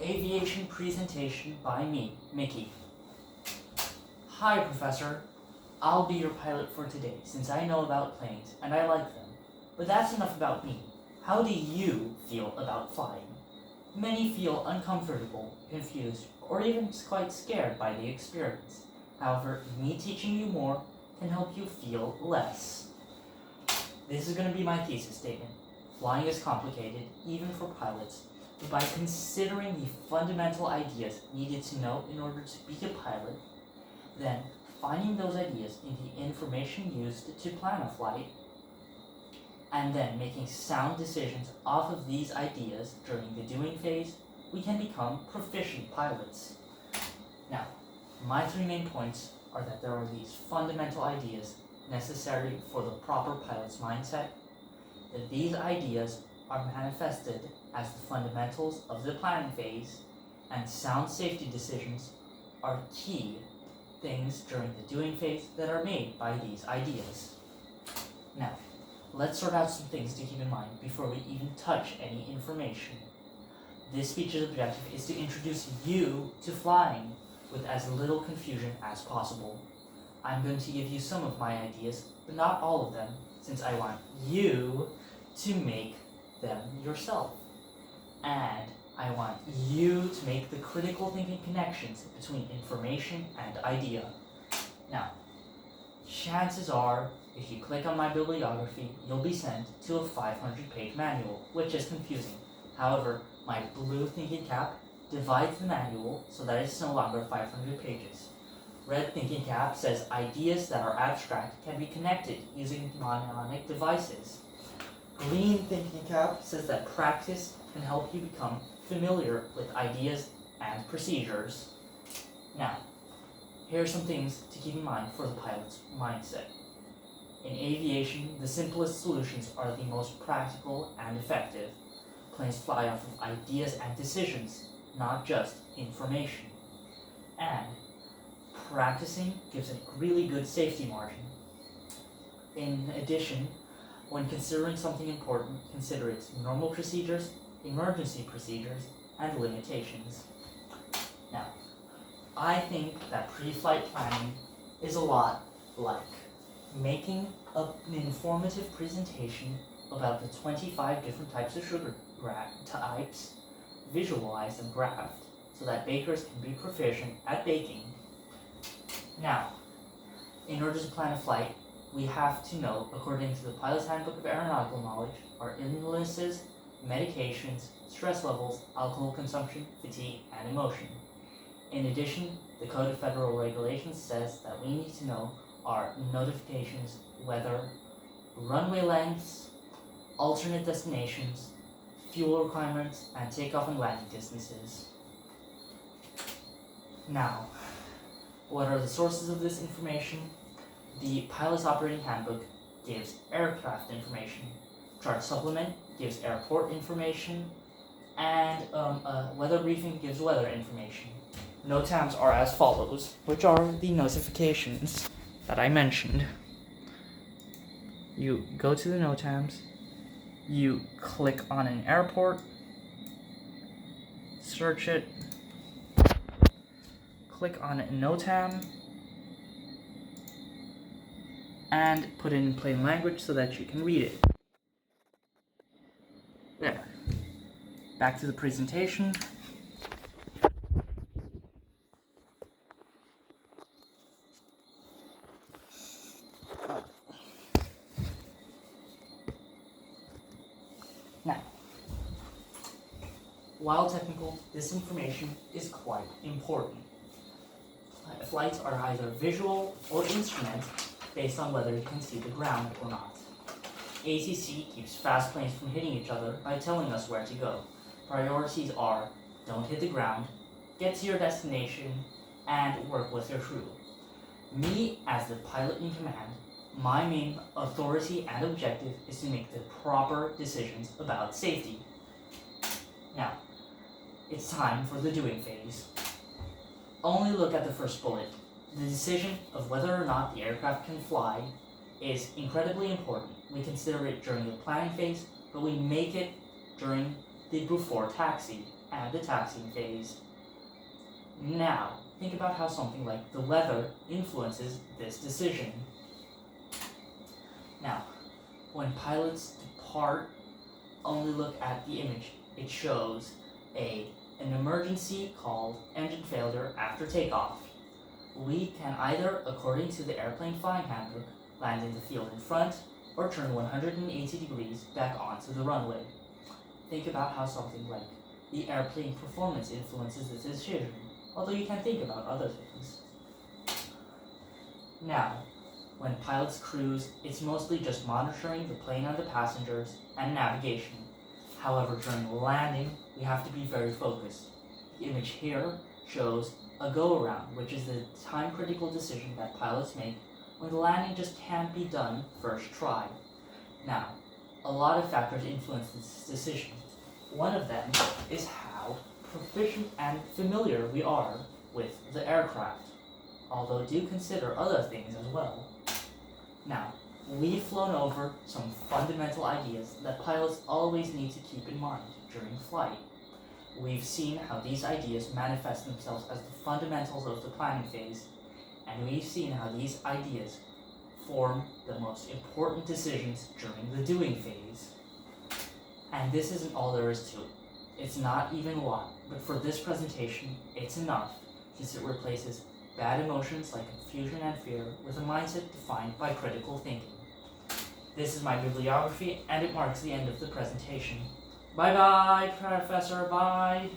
Aviation Presentation by me, Mickey. Hi, Professor. I'll be your pilot for today, since I know about planes and I like them. But that's enough about me. How do you feel about flying? Many feel uncomfortable, confused, or even quite scared by the experience. However, me teaching you more can help you feel less. This is going to be my thesis statement. Flying is complicated, even for pilots, but by considering the fundamental ideas needed to know in order to be a pilot, then finding those ideas in the information used to plan a flight, and then making sound decisions off of these ideas during the doing phase, we can become proficient pilots. Now, my 3 main points are that there are these fundamental ideas necessary for the proper pilot's mindset, that these ideas are manifested as the fundamentals of the planning phase, and sound safety decisions are key things during the doing phase that are made by these ideas. Now, let's sort out some things to keep in mind before we even touch any information. This speech's objective is to introduce you to flying with as little confusion as possible. I'm going to give you some of my ideas, but not all of them, since I want you to make them yourself. And I want you to make the critical thinking connections between information and idea. Now, chances are, if you click on my bibliography, you'll be sent to a 500-page manual, which is confusing. However, my blue thinking cap divides the manual so that it's no longer 500 pages. Red thinking cap says ideas that are abstract can be connected using mnemonic devices. Green thinking cap says that practice can help you become familiar with ideas and procedures. Now, here are some things to keep in mind for the pilot's mindset. In aviation, the simplest solutions are the most practical and effective. Planes fly off of ideas and decisions, not just information. And practicing gives a really good safety margin. In addition, when considering something important, consider its normal procedures, emergency procedures, and limitations. Now, I think that pre-flight planning is a lot like making an informative presentation about the 25 different types of sugar types, visualized and graphed, so that bakers can be proficient at baking. Now, in order to plan a flight, we have to know, according to the Pilot's Handbook of Aeronautical Knowledge, our illnesses, medications, stress levels, alcohol consumption, fatigue, and emotion. In addition, the Code of Federal Regulations says that we need to know our notifications, weather, runway lengths, alternate destinations, fuel requirements, and takeoff and landing distances. Now, what are the sources of this information? The Pilot's Operating Handbook gives aircraft information. Chart Supplement gives airport information. And Weather Briefing gives weather information. NOTAMs are as follows, which are the notifications that I mentioned. You go to the NOTAMs, you click on an airport, search it, click on NOTAM, and put it in plain language so that you can read it. There. Back to the presentation. Now, while technical, this information is quite important. Flights are either visual or instrument based on whether you can see the ground or not. ATC keeps fast planes from hitting each other by telling us where to go. Priorities are: don't hit the ground, get to your destination, and work with your crew. Me, as the pilot in command, my main authority and objective is to make the proper decisions about safety. Now, it's time for the doing phase. Only look at the first bullet. The decision of whether or not the aircraft can fly is incredibly important. We consider it during the planning phase, but we make it during the before taxi. and the taxiing phase. Now, think about how something like the weather influences this decision. Now, when pilots depart, only look at the image. It shows an emergency called engine failure after takeoff. We can either, according to the airplane flying handbook, land in the field in front or turn 180 degrees back onto the runway. Think about how something like the airplane performance influences this decision, although you can think about other things. Now, when pilots cruise, it's mostly just monitoring the plane and the passengers and navigation. However, during landing, we have to be very focused. The image here shows a go-around, which is the time-critical decision that pilots make when the landing just can't be done first try. Now, a lot of factors influence this decision. One of them is how proficient and familiar we are with the aircraft, although do consider other things as well. Now, we've flown over some fundamental ideas that pilots always need to keep in mind during flight. We've seen how these ideas manifest themselves as the fundamentals of the planning phase, and we've seen how these ideas form the most important decisions during the doing phase. And this isn't all there is to it. It's not even a lot, but for this presentation, it's enough, since it replaces bad emotions like confusion and fear with a mindset defined by critical thinking. This is my bibliography, and it marks the end of the presentation. Bye-bye, Professor, bye!